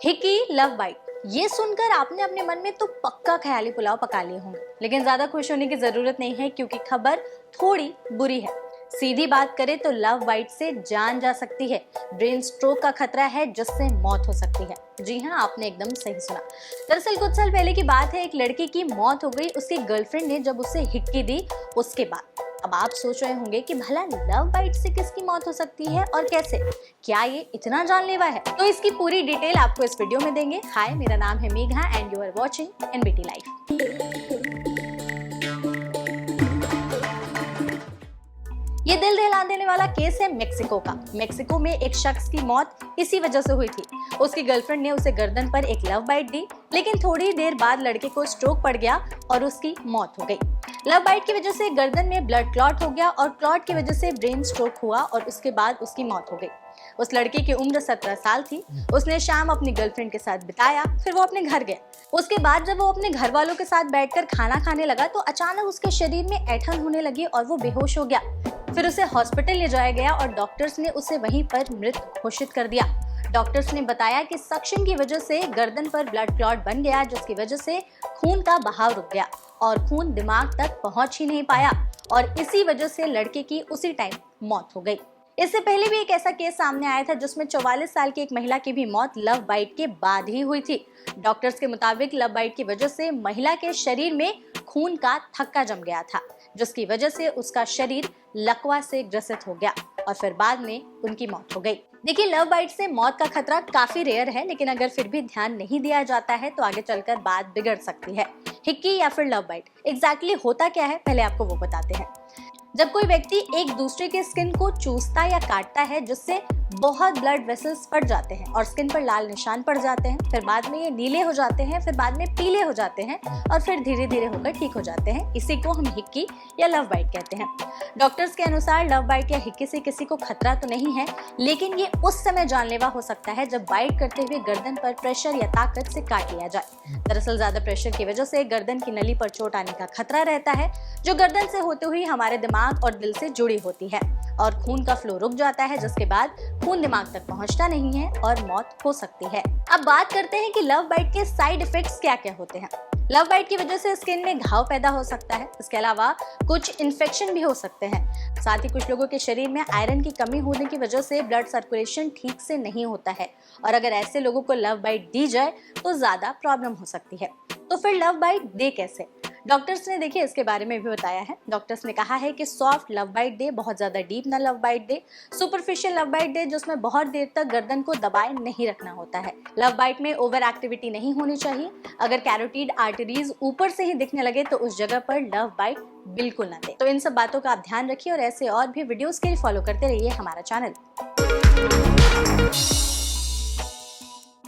Hickey love bite, ये सुनकर आपने अपने मन में तो पक्का ख्याली पुलाव पका लिए होंगे, लेकिन ज्यादा खुश होने की जरूरत नहीं है क्योंकि खबर थोड़ी बुरी है। सीधी बात करें तो लव बाइट से जान जा सकती है, ब्रेन स्ट्रोक का खतरा है जिससे मौत हो सकती है। जी हाँ, आपने एकदम सही सुना। दरअसल कुछ साल पहले की बात है, एक लड़की की मौत हो गई उसकी गर्लफ्रेंड ने जब उसे हिक्की दी उसके बाद। अब आप सोच रहे होंगे कि भला लव बाइट से किसकी मौत हो सकती है और कैसे, क्या ये इतना जानलेवा है? तो इसकी पूरी डिटेल आपको इस वीडियो में देंगे। हाय, मेरा नाम है Megha and you are watching NBT life. ये दिल दहला देने वाला केस है मेक्सिको का। मेक्सिको में एक शख्स की मौत इसी वजह से हुई थी। उसकी गर्लफ्रेंड ने उसे गर्दन पर एक लव बाइट दी, लेकिन थोड़ी देर बाद लड़के को स्ट्रोक पड़ गया और उसकी मौत हो गई। लव बाइट की वजह से गर्दन में ब्लड क्लॉट हो गया और क्लॉट की वजह से ब्रेन स्ट्रोक हुआ और उसके बाद उसकी मौत हो गई। उस लड़के की उम्र 17 साल थी। उसने शाम अपनी गर्लफ्रेंड के साथ बिताया, फिर वो अपने घर गया। उसके बाद जब वो अपने घर वालों के साथ बैठकर खाना खाने लगा तो अचानक उसके शरीर में ऐंठन होने लगी और वो बेहोश हो गया। फिर उसे हॉस्पिटल ले जाया गया और डॉक्टर्स ने उसे वहीं पर मृत घोषित कर दिया। डॉक्टर्स ने बताया कि सक्शन की वजह से गर्दन पर ब्लड क्लॉट बन गया, जिसकी वजह से खून का बहाव रुक गया और खून दिमाग तक पहुंच ही नहीं पाया और इसी वजह से लड़के की उसी टाइम मौत हो गई। इससे पहले भी एक ऐसा केस सामने आया था जिसमें 44 साल की एक महिला की भी मौत लव बाइट के बाद ही हुई थी। डॉक्टर्स के मुताबिक लव बाइट की वजह से महिला के शरीर में खून का थक्का जम गया था, जिसकी वजह से उसका शरीर लकवा से ग्रसित हो गया और फिर बाद में उनकी मौत हो गई। देखिए, लव बाइट से मौत का खतरा काफी रेयर है, लेकिन अगर फिर भी ध्यान नहीं दिया जाता है तो आगे चलकर बात बिगड़ सकती है। हिक्की या फिर लव बाइट एग्जैक्टली होता क्या है, पहले आपको वो बताते हैं। जब कोई व्यक्ति एक दूसरे के स्किन को चूसता या काटता है, जिससे बहुत ब्लड वेसल्स फट जाते हैं और स्किन पर लाल निशान पड़ जाते हैं, फिर बाद में ये नीले हो जाते हैं, फिर बाद में पीले हो जाते हैं और फिर धीरे धीरे होकर ठीक हो जाते हैं। इसी को हम हिक्की या लव बाइट कहते हैं। डॉक्टर्स के अनुसार लव बाइट या हिक्की से किसी को खतरा तो नहीं है, लेकिन ये उस समय जानलेवा हो सकता है जब बाइट करते हुए गर्दन पर प्रेशर या ताकत से काट लिया जाए। दरअसल ज्यादा प्रेशर की वजह से गर्दन की नली पर चोट आने का खतरा रहता है, जो गर्दन से होते हुए हमारे दिमाग और दिल से जुड़ी होती है और खून का फ्लो रुक जाता है, जिसके बाद खून दिमाग तक पहुंचता नहीं है और मौत हो सकती है। अब बात करते हैं कि लव बाइट के साइड इफेक्ट्स क्या क्या होते हैं। लव बाइट की वजह से स्किन में घाव पैदा हो सकता है। इसके अलावा कुछ इन्फेक्शन भी हो सकते हैं। साथ ही कुछ लोगों के शरीर में आयरन की कमी होने की वजह से ब्लड सर्कुलेशन ठीक से नहीं होता है और अगर ऐसे लोगों को लव बाइट दी जाए तो ज्यादा प्रॉब्लम हो सकती है। तो फिर लव बाइट दे कैसे? डॉक्टर्स ने देखिए इसके बारे में भी बताया है। डॉक्टर्स ने कहा है कि सॉफ्ट लव बाइट दे, बहुत ज्यादा डीप ना लव बाइट दे। सुपरफिशियल लव बाइट दे, जिसमें बहुत देर तक गर्दन को दबाए नहीं रखना होता है। लव बाइट में ओवर एक्टिविटी नहीं होनी चाहिए। अगर कैरोटीड आर्टरीज ऊपर से ही दिखने लगे तो उस जगह पर लव बाइट बिल्कुल ना दे। तो इन सब बातों का आप ध्यान रखिए और ऐसे और भी वीडियोस के लिए फॉलो करते रहिए हमारा चैनल।